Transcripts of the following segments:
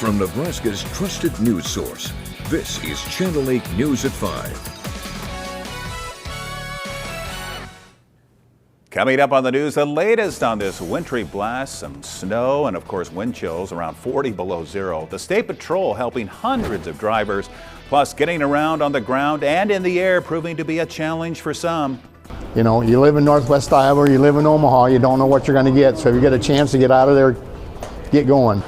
From Nebraska's trusted news source, this is Channel 8 News at 5. Coming up on the news, the latest on this wintry blast, some snow, and of course wind chills around 40 below zero. The State Patrol helping hundreds of drivers, plus getting around on the ground and in the air proving to be a challenge for some. You know, you live in Northwest Iowa, you live in Omaha, you don't know what you're going to get. So if you get a chance to get out of there, get going.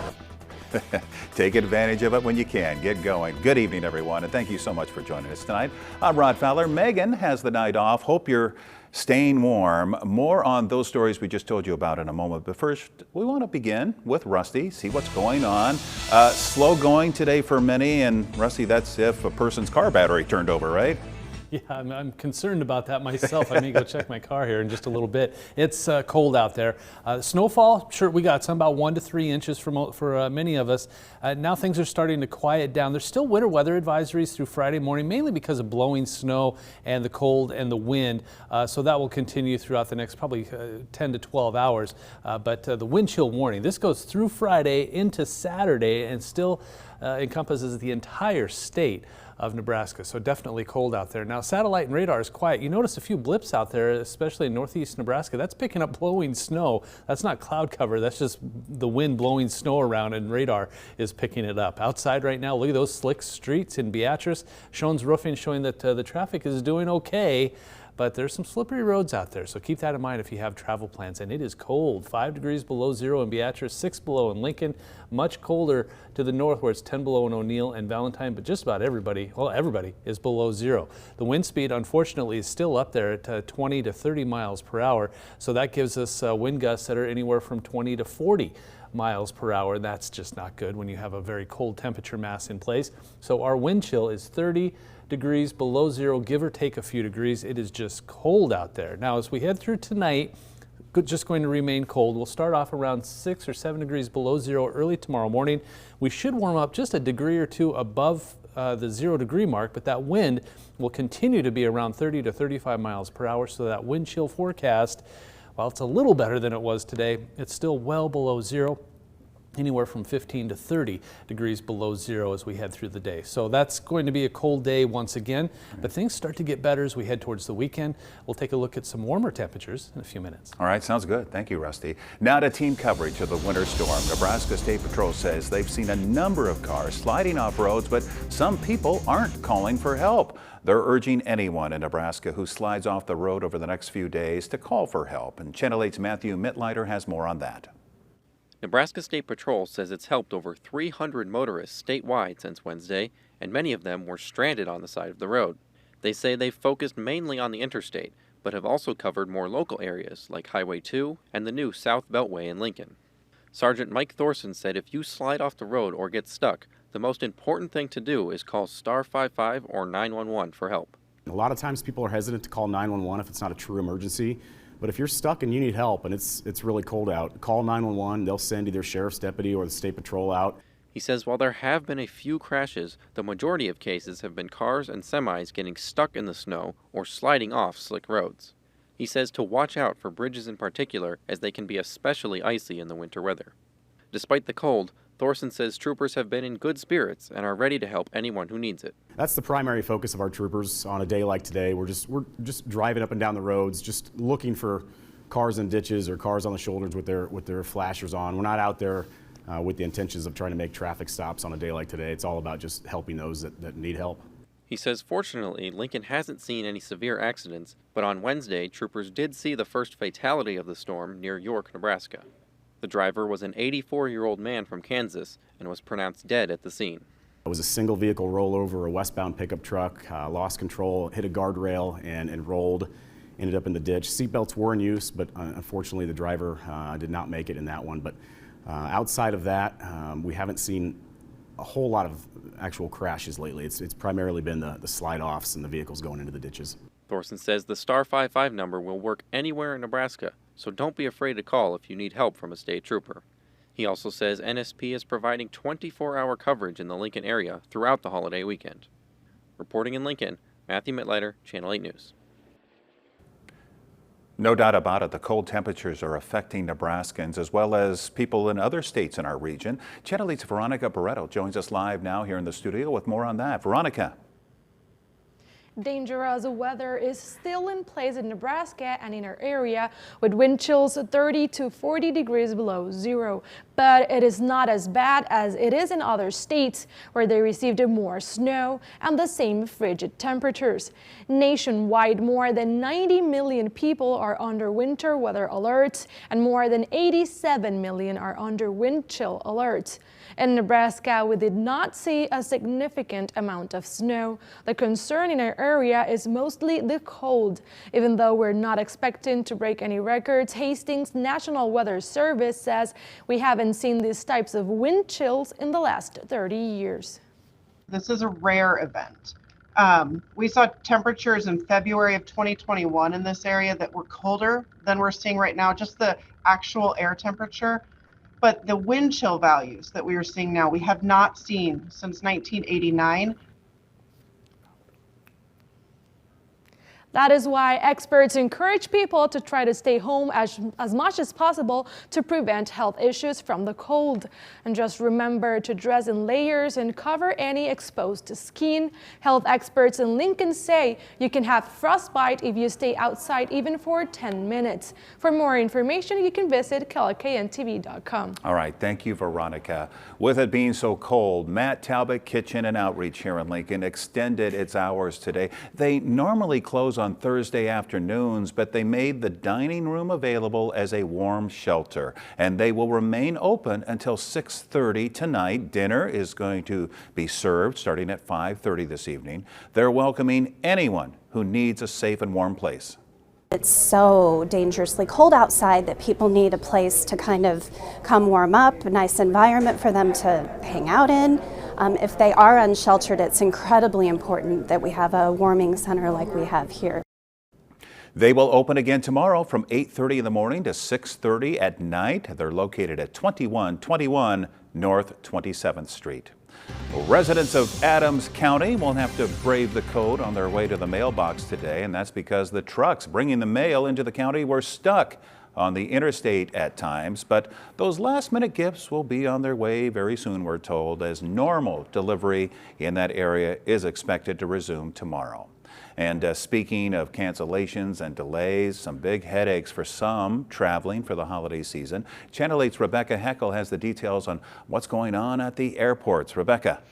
Take advantage of it when you can. Get going. Good evening, everyone, and thank you so much for joining us tonight. I'm Rod Fowler. Megan has the night off. Hope you're staying warm. More on those stories we just told you about in a moment. But first, we want to begin with Rusty, see what's going on. Slow going today for many, and Rusty, that's if a person's car battery turned over, right? Yeah, I'm concerned about that myself. I may go check my car here in just a little bit. It's cold out there. Snowfall, sure, we got some, about 1 to 3 inches for many of us. Now things are starting to quiet down. There's still winter weather advisories through Friday morning, mainly because of blowing snow and the cold and the wind. So that will continue throughout the next probably 10 to 12 hours. But the wind chill warning, this goes through Friday into Saturday and still encompasses the entire state of Nebraska. So definitely cold out there. Now satellite and radar is quiet. You notice a few blips out there, especially in northeast Nebraska. That's picking up blowing snow. That's not cloud cover. That's just the wind blowing snow around, and radar is picking it up. Outside right now, look at those slick streets in Beatrice. Schoen's Roofing showing that the traffic is doing okay. But there's some slippery roads out there, so keep that in mind if you have travel plans. And it is cold, 5 degrees below zero in Beatrice, 6 below in Lincoln, much colder to the north where it's 10 below in O'Neill and Valentine, but just about everybody, well, everybody is below zero. The wind speed, unfortunately, is still up there at 20 to 30 miles per hour, so that gives us wind gusts that are anywhere from 20 to 40 miles per hour. That's just not good when you have a very cold temperature mass in place. So our wind chill is 30 degrees below zero, give or take a few degrees. It is just cold out there. Now, as we head through tonight, just going to remain cold. We'll start off around 6 or 7 degrees below zero early tomorrow morning. We should warm up just a degree or two above the 0 degree mark, but that wind will continue to be around 30 to 35 miles per hour. So that wind chill forecast, while it's a little better than it was today, it's still well below zero. Anywhere from 15 to 30 degrees below zero as we head through the day. So that's going to be a cold day once again, but things start to get better as we head towards the weekend. We'll take a look at some warmer temperatures in a few minutes. All right, sounds good. Thank you, Rusty. Now to team coverage of the winter storm. Nebraska State Patrol says they've seen a number of cars sliding off roads, but some people aren't calling for help. They're urging anyone in Nebraska who slides off the road over the next few days to call for help. And Channel 8's Matthew Mittleiter has more on that. Nebraska State Patrol says it's helped over 300 motorists statewide since Wednesday, and many of them were stranded on the side of the road. They say they've focused mainly on the interstate, but have also covered more local areas like Highway 2 and the new South Beltway in Lincoln. Sergeant Mike Thorson said if you slide off the road or get stuck, the most important thing to do is call star 55 or 911 for help. A lot of times people are hesitant to call 911 if it's not a true emergency. But if you're stuck and you need help and it's really cold out, call 911. They'll send either sheriff's deputy or the state patrol out. He says while there have been a few crashes, the majority of cases have been cars and semis getting stuck in the snow or sliding off slick roads. He says to watch out for bridges in particular, as they can be especially icy in the winter weather. Despite the cold, Thorson says troopers have been in good spirits and are ready to help anyone who needs it. That's the primary focus of our troopers on a day like today. We're just driving up and down the roads, just looking for cars in ditches or cars on the shoulders with their flashers on. We're not out there with the intentions of trying to make traffic stops on a day like today. It's all about just helping those that need help. He says fortunately, Lincoln hasn't seen any severe accidents, but on Wednesday, troopers did see the first fatality of the storm near York, Nebraska. The driver was an 84-year-old man from Kansas and was pronounced dead at the scene. It was a single vehicle rollover, a westbound pickup truck, lost control, hit a guardrail and rolled, ended up in the ditch. Seatbelts were in use, but unfortunately the driver did not make it in that one. But outside of that, we haven't seen a whole lot of actual crashes lately. It's primarily been the slide-offs and the vehicles going into the ditches. Thorson says the star 55 number will work anywhere in Nebraska, so don't be afraid to call if you need help from a state trooper. He also says NSP is providing 24-hour coverage in the Lincoln area throughout the holiday weekend. Reporting in Lincoln, Matthew Mittleiter, Channel 8 News. No doubt about it, the cold temperatures are affecting Nebraskans as well as people in other states in our region. Channel 8's Veronica Barreto joins us live now here in the studio with more on that. Veronica. Dangerous weather is still in place in Nebraska and in our area, with wind chills 30 to 40 degrees below zero. But it is not as bad as it is in other states, where they received more snow and the same frigid temperatures. Nationwide, more than 90 million people are under winter weather alerts, and more than 87 million are under wind chill alerts. In Nebraska, we did not see a significant amount of snow. The concern in our area is mostly the cold. Even though we're not expecting to break any records, Hastings National Weather Service says we haven't seen these types of wind chills in the last 30 years. This is a rare event. We saw temperatures in February of 2021 in this area that were colder than we're seeing right now, just the actual air temperature. But the wind chill values that we are seeing now, we have not seen since 1989. That is why experts encourage people to try to stay home as much as possible to prevent health issues from the cold. And just remember to dress in layers and cover any exposed skin. Health experts in Lincoln say you can have frostbite if you stay outside even for 10 minutes. For more information, you can visit KLKNTV.com. All right, thank you, Veronica. With it being so cold, Matt Talbot Kitchen and Outreach here in Lincoln extended its hours today. They normally close on Thursday afternoons, but they made the dining room available as a warm shelter, and they will remain open until 6:30 tonight. Dinner is going to be served starting at 5:30 this evening. They're welcoming anyone who needs a safe and warm place. It's so dangerously cold outside that people need a place to kind of come warm up, a nice environment for them to hang out in. If they are unsheltered, it's incredibly important that we have a warming center like we have here. They will open again tomorrow from 8:30 in the morning to 6:30 at night. They're located at 2121 North 27th Street. Residents of Adams County won't have to brave the cold on their way to the mailbox today, and that's because the trucks bringing the mail into the county were stuck on the interstate at times. But those last-minute gifts will be on their way very soon, we're told, as normal delivery in that area is expected to resume tomorrow. And speaking of cancellations and delays, some big headaches for some traveling for the holiday season. Channel 8's Rebecca Heckel has the details on what's going on at the airports. Rebecca.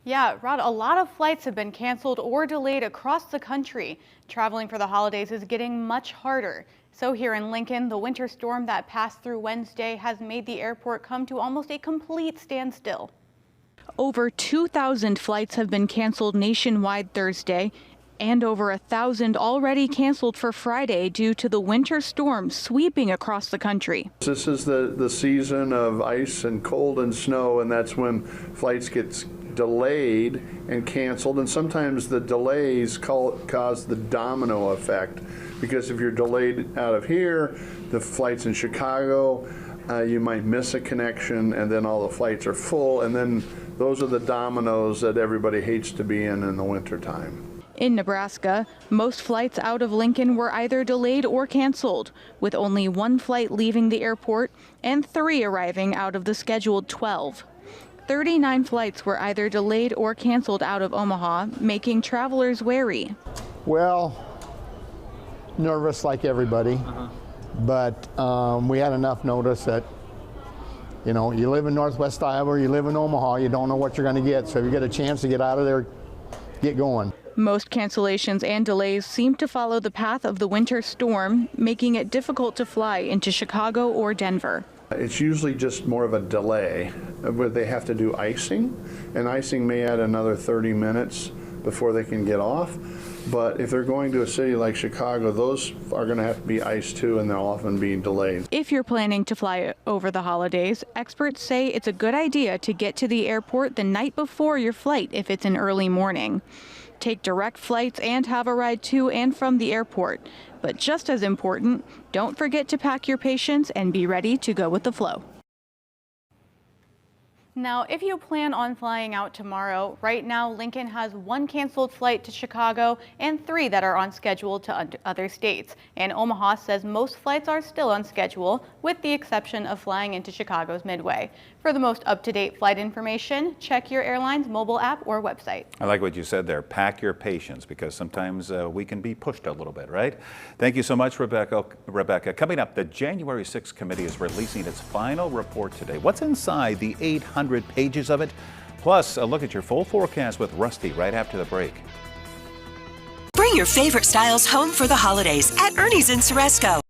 Yeah, Rod, a lot of flights have been canceled or delayed across the country. Traveling for the holidays is getting much harder. So here in Lincoln, the winter storm that passed through Wednesday has made the airport come to almost a complete standstill. Over 2,000 flights have been canceled nationwide Thursday, and over 1,000 already canceled for Friday due to the winter storm sweeping across the country. This is the season of ice and cold and snow, and that's when flights get delayed and canceled, and sometimes the delays cause the domino effect, because if you're delayed out of here, the flights in Chicago, you might miss a connection, and then all the flights are full, and then those are the dominoes that everybody hates to be in the wintertime. In Nebraska, most flights out of Lincoln were either delayed or canceled, with only one flight leaving the airport and 3 arriving out of the scheduled 12. 39 flights were either delayed or canceled out of Omaha, making travelers wary. Well, nervous like everybody, but we had enough notice that, you know, you live in Northwest Iowa, you live in Omaha, you don't know what you're going to get, so if you get a chance to get out of there, get going. Most cancellations and delays seem to follow the path of the winter storm, making it difficult to fly into Chicago or Denver. It's usually just more of a delay where they have to do icing, and icing may add another 30 minutes before they can get off. But if they're going to a city like Chicago, those are going to have to be iced too, and they'll often be delayed. If you're planning to fly over the holidays, experts say it's a good idea to get to the airport the night before your flight if it's an early morning. Take direct flights and have a ride to and from the airport. But just as important, don't forget to pack your patience and be ready to go with the flow. Now, if you plan on flying out tomorrow, right now Lincoln has 1 canceled flight to Chicago and 3 that are on schedule to other states. And Omaha says most flights are still on schedule, with the exception of flying into Chicago's Midway. For the most up-to-date flight information, check your airline's mobile app or website. I like what you said there. Pack your patience, because sometimes we can be pushed a little bit, right? Thank you so much, Rebecca. Coming up, the January 6th committee is releasing its final report today. What's inside the 800 pages of it? Plus, a look at your full forecast with Rusty right after the break. Bring your favorite styles home for the holidays at Ernie's in Ceresco.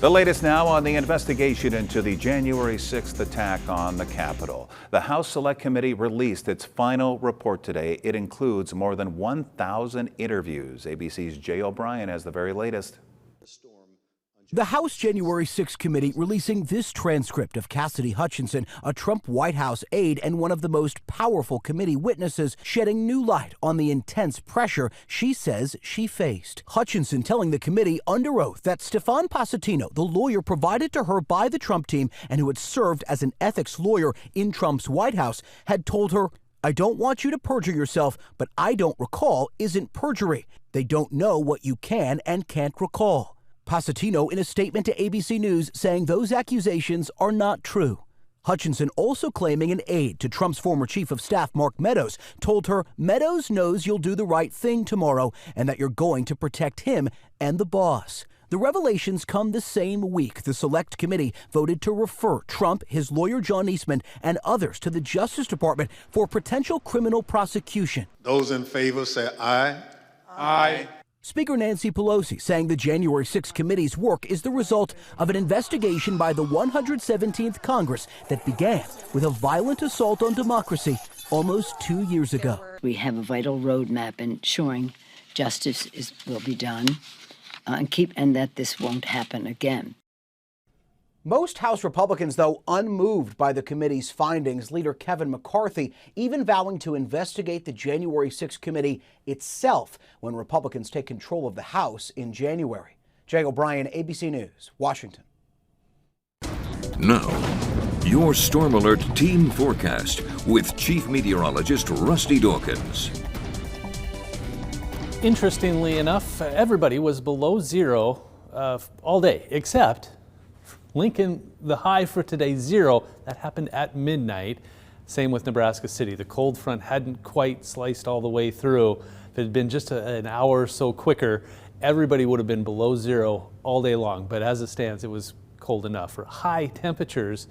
The latest now on the investigation into the January 6th attack on the Capitol. The House Select Committee released its final report today. It includes more than 1,000 interviews. ABC's Jay O'Brien has the very latest. The House January 6 committee releasing this transcript of Cassidy Hutchinson, a Trump White House aide and one of the most powerful committee witnesses, shedding new light on the intense pressure she says she faced. Hutchinson telling the committee under oath that Stefan Passatino, the lawyer provided to her by the Trump team and who had served as an ethics lawyer in Trump's White House, had told her, "I don't want you to perjure yourself, but I don't recall isn't perjury. They don't know what you can and can't recall." Passatino in a statement to ABC News saying those accusations are not true. Hutchinson also claiming an aide to Trump's former chief of staff, Mark Meadows, told her Meadows knows you'll do the right thing tomorrow and that you're going to protect him and the boss. The revelations come the same week the Select Committee voted to refer Trump, his lawyer John Eastman, and others to the Justice Department for potential criminal prosecution. Those in favor say aye. Aye. Speaker Nancy Pelosi saying the January 6th committee's work is the result of an investigation by the 117th Congress that began with a violent assault on democracy almost 2 years ago. We have a vital roadmap ensuring justice will be done and that this won't happen again. Most House Republicans, though, unmoved by the committee's findings, Leader Kevin McCarthy even vowing to investigate the January 6th committee itself when Republicans take control of the House in January. Jay O'Brien, ABC News, Washington. Now, your Storm Alert team forecast with Chief Meteorologist Rusty Dawkins. Interestingly enough, everybody was below zero all day, except Lincoln, the high for today, 0. That happened at midnight. Same with Nebraska City. The cold front hadn't quite sliced all the way through. If it had been just an hour or so quicker, everybody would have been below 0 all day long. But as it stands, it was cold enough for high temperatures.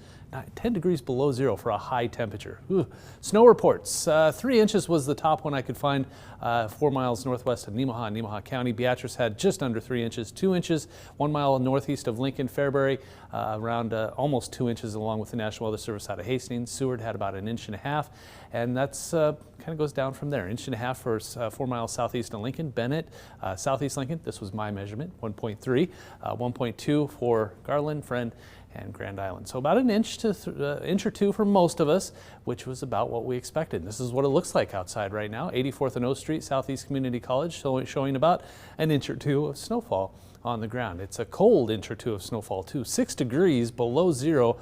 10 degrees below 0 for a high temperature. Ooh. Snow reports. 3 inches was the top one I could find 4 miles northwest of Nemaha County. Beatrice had just under 3 inches. 2 inches 1 mile northeast of Lincoln. Fairbury around almost 2 inches along with the National Weather Service out of Hastings. Seward had about 1.5 inches. And that's kind of goes down from there. 1.5 inches for 4 miles southeast of Lincoln. Bennett, southeast Lincoln, this was my measurement, 1.3. 1.2 for Garland, Friend, and Grand Island. So about an inch to inch or two for most of us, which was about what we expected. This is what it looks like outside right now. 84th and O Street, Southeast Community College, showing about an inch or two of snowfall on the ground. It's a cold inch or two of snowfall too. 6 degrees below 0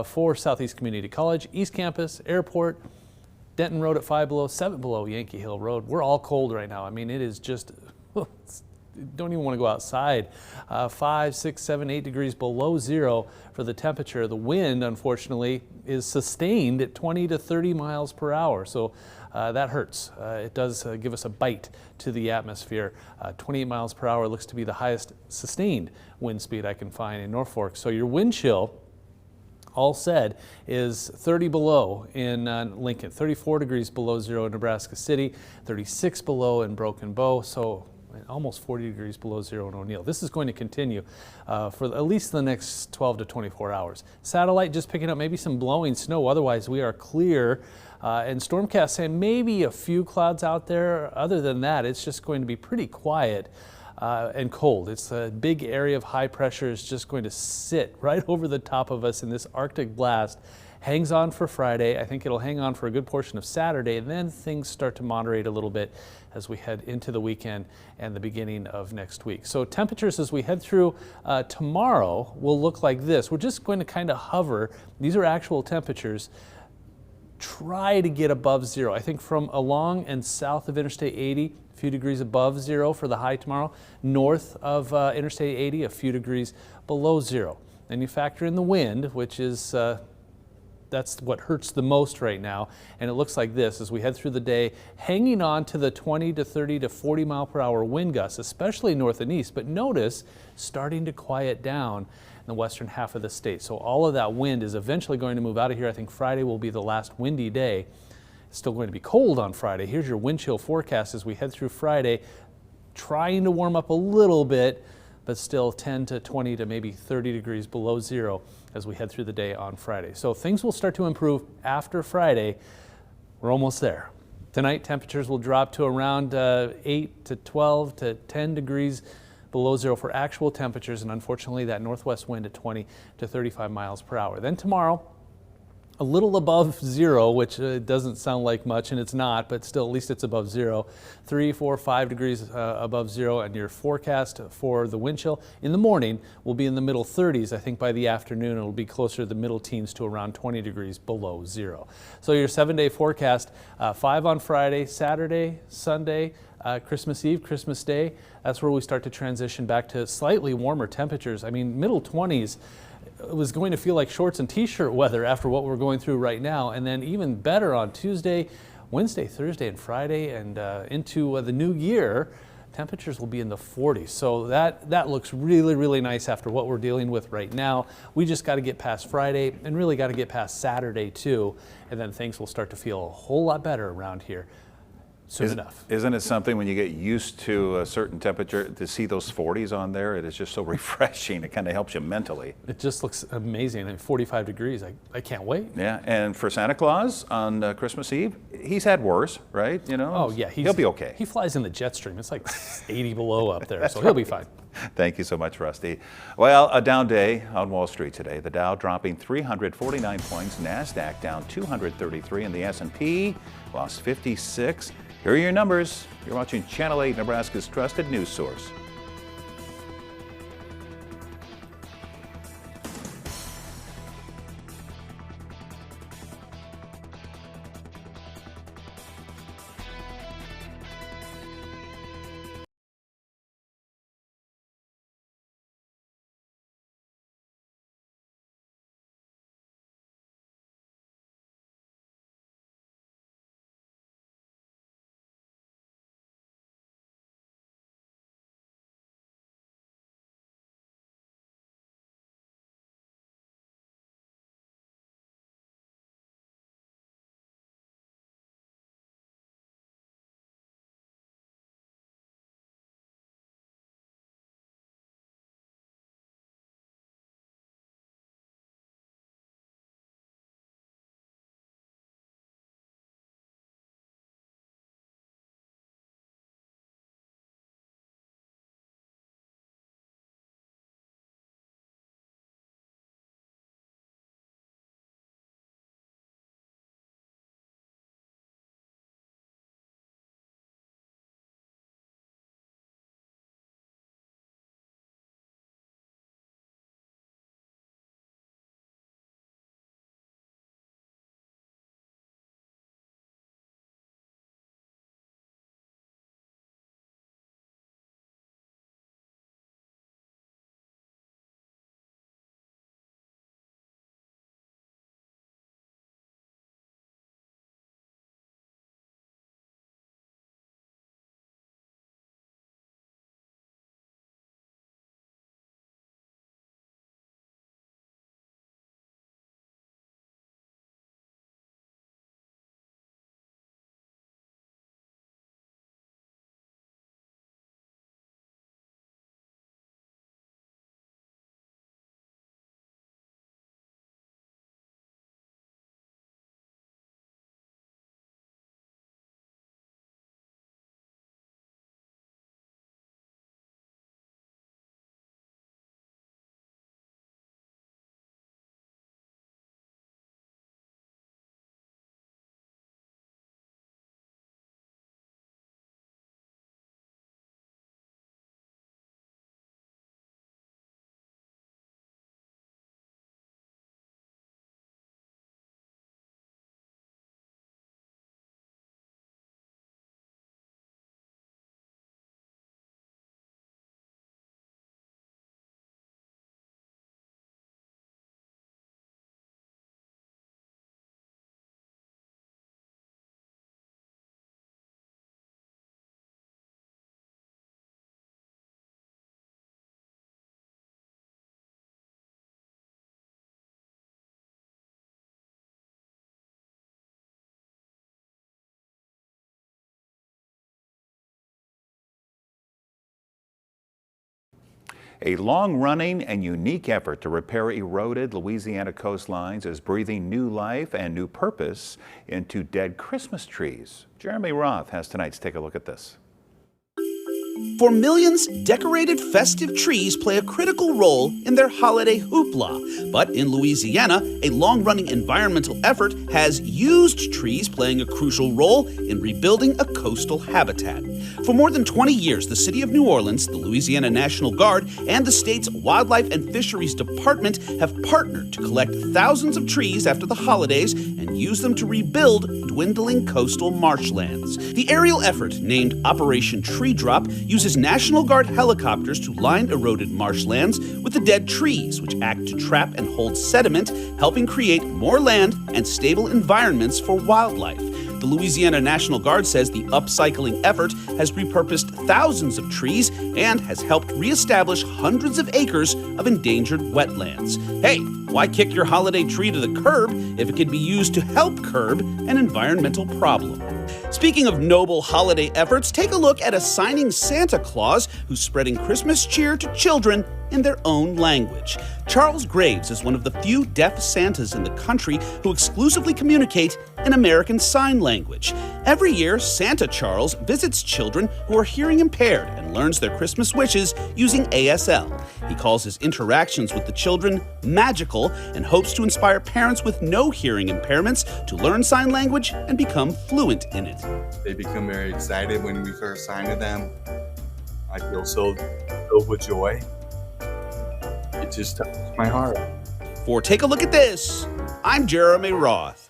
for Southeast Community College, East Campus, Airport, Denton Road at 5 below, 7 below Yankee Hill Road. We're all cold right now. I mean, it is just, don't even want to go outside. 5, 6, 7, 8 degrees below 0 for the temperature. The wind, unfortunately, is sustained at 20 to 30 miles per hour. So that hurts. It does give us a bite to the atmosphere. 28 miles per hour looks to be the highest sustained wind speed I can find in Norfolk. So your wind chill, all said, is 30 below in Lincoln, 34 degrees below 0 in Nebraska City, 36 below in Broken Bow. So almost 40 degrees below 0 in O'Neill. This is going to continue for at least the next 12 to 24 hours. Satellite just picking up maybe some blowing snow. Otherwise, we are clear. And Stormcast saying maybe a few clouds out there. Other than that, it's just going to be pretty quiet and cold. It's a big area of high pressure is just going to sit right over the top of us in this Arctic blast. Hangs on for Friday. I think it'll hang on for a good portion of Saturday, and then things start to moderate a little bit as we head into the weekend and the beginning of next week. So temperatures as we head through tomorrow will look like this. We're just going to kind of hover. These are actual temperatures. Try to get above 0. I think from along and south of Interstate 80, a few degrees above 0 for the high tomorrow. North of Interstate 80, a few degrees below 0. Then you factor in the wind, which is that's what hurts the most right now. And it looks like this as we head through the day, hanging on to the 20 to 30 to 40 mile per hour wind gusts, especially north and east. But notice starting to quiet down in the western half of the state. So all of that wind is eventually going to move out of here. I think Friday will be the last windy day. It's still going to be cold on Friday. Here's your wind chill forecast as we head through Friday, trying to warm up a little bit, but still 10 to 20 to maybe 30 degrees below 0 as we head through the day on Friday. So things will start to improve after Friday. We're almost there. Tonight, temperatures will drop to around 8 to 12 to 10 degrees below 0 for actual temperatures, and unfortunately that northwest wind at 20 to 35 miles per hour. Then tomorrow, a little above 0, which doesn't sound like much, and it's not, but still at least it's above 0. 3, 4, 5 degrees above 0, and your forecast for the wind chill in the morning will be in the middle 30s. I think by the afternoon it'll be closer to the middle teens to around 20 degrees below 0. So your 7-day forecast, 5 on Friday, Saturday, Sunday, Christmas Eve, Christmas Day. That's where we start to transition back to slightly warmer temperatures. I mean, middle 20s. It was going to feel like shorts and t-shirt weather after what we're going through right now, and then even better on Tuesday, Wednesday, Thursday, and Friday, and into the new year, temperatures will be in the 40s. So that looks really, really nice after what we're dealing with right now. We just got to get past Friday and really got to get past Saturday too, and then things will start to feel a whole lot better around here. soon enough. Isn't it something when you get used to a certain temperature to see those 40s on there? It is just so refreshing. It kind of helps you mentally. It just looks amazing. I mean, 45 degrees. I can't wait. Yeah, and for Santa Claus on Christmas Eve, he's had worse, right? You know. Oh yeah, he'll be okay. He flies in the jet stream. It's like 80 below up there, so he'll be fine. Thank you so much, Rusty. Well, a down day on Wall Street today. The Dow dropping 349 points, NASDAQ down 233, and the S&P lost 56. Here are your numbers. You're watching Channel 8, Nebraska's trusted news source. A long-running and unique effort to repair eroded Louisiana coastlines is breathing new life and new purpose into dead Christmas trees. Jeremy Roth has tonight's Take a Look at this. For millions, decorated festive trees play a critical role in their holiday hoopla. But in Louisiana, a long-running environmental effort has used trees playing a crucial role in rebuilding a coastal habitat. For more than 20 years, the City of New Orleans, the Louisiana National Guard, and the state's Wildlife and Fisheries Department have partnered to collect thousands of trees after the holidays and use them to rebuild dwindling coastal marshlands. The aerial effort, named Operation Tree Drop, uses National Guard helicopters to line eroded marshlands with the dead trees, which act to trap and hold sediment, helping create more land and stable environments for wildlife. The Louisiana National Guard says the upcycling effort has repurposed thousands of trees and has helped reestablish hundreds of acres of endangered wetlands. Hey, Why kick your holiday tree to the curb if it can be used to help curb an environmental problem? Speaking of noble holiday efforts, take a look at assigning Santa Claus, who's spreading Christmas cheer to children in their own language. Charles Graves is one of the few deaf Santas in the country who exclusively communicate in American Sign Language. Every year, Santa Charles visits children who are hearing impaired and learns their Christmas wishes using ASL. He calls his interactions with the children magical and hopes to inspire parents with no hearing impairments to learn sign language and become fluent in it. They become very excited when we first sign to them. I feel so filled with joy. It just touches my heart. For Take a Look at This, I'm Jeremy Roth.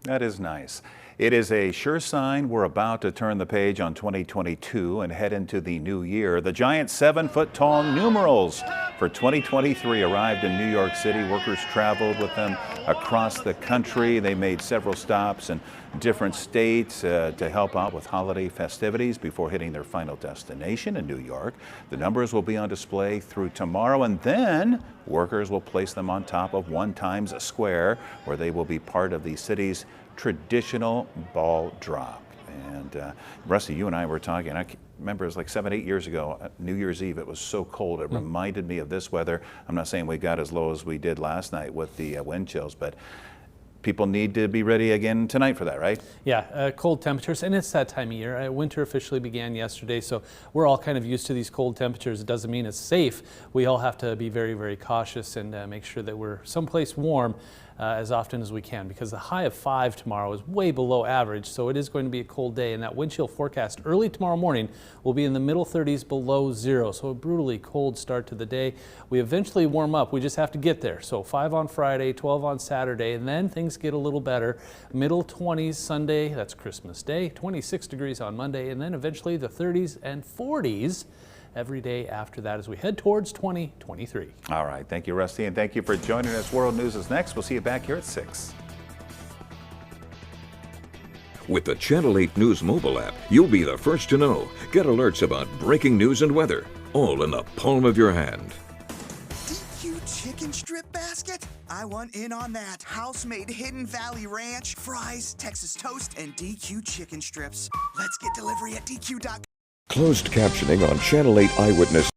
That is nice. It is a sure sign we're about to turn the page on 2022 and head into the new year. The giant 7-foot-tall numerals for 2023 arrived in New York City. Workers traveled with them across the country. They made several stops in different states to help out with holiday festivities before hitting their final destination in New York. The numbers will be on display through tomorrow, and then workers will place them on top of One Times Square, where they will be part of the city's traditional ball drop. And Rusty, you and I were talking, I remember it was like 7-8 years ago, New Year's Eve, it was so cold. It reminded me of this weather. I'm not saying we got as low as we did last night with the wind chills, but people need to be ready again tonight for that, right? Yeah, cold temperatures, and it's that time of year. Winter officially began yesterday, so we're all kind of used to these cold temperatures. It doesn't mean it's safe. We all have to be very, very cautious and make sure that we're someplace warm as often as we can, because the high of 5 tomorrow is way below average, so it is going to be a cold day, and that wind chill forecast early tomorrow morning will be in the middle 30s below 0, so a brutally cold start to the day. We eventually warm up, we just have to get there. So 5 on Friday, 12 on Saturday, and then things get a little better. Middle 20s Sunday, that's Christmas Day, 26 degrees on Monday, and then eventually the 30s and 40s every day after that as we head towards 2023. All right, thank you, Rusty, and thank you for joining us. World News is next. We'll see you back here at 6. With the Channel 8 News mobile app, you'll be the first to know. Get alerts about breaking news and weather, all in the palm of your hand. DQ chicken strip basket? I want in on that. House-made Hidden Valley Ranch, fries, Texas toast, and DQ chicken strips. Let's get delivery at DQ.com. Closed captioning on Channel 8 Eyewitness.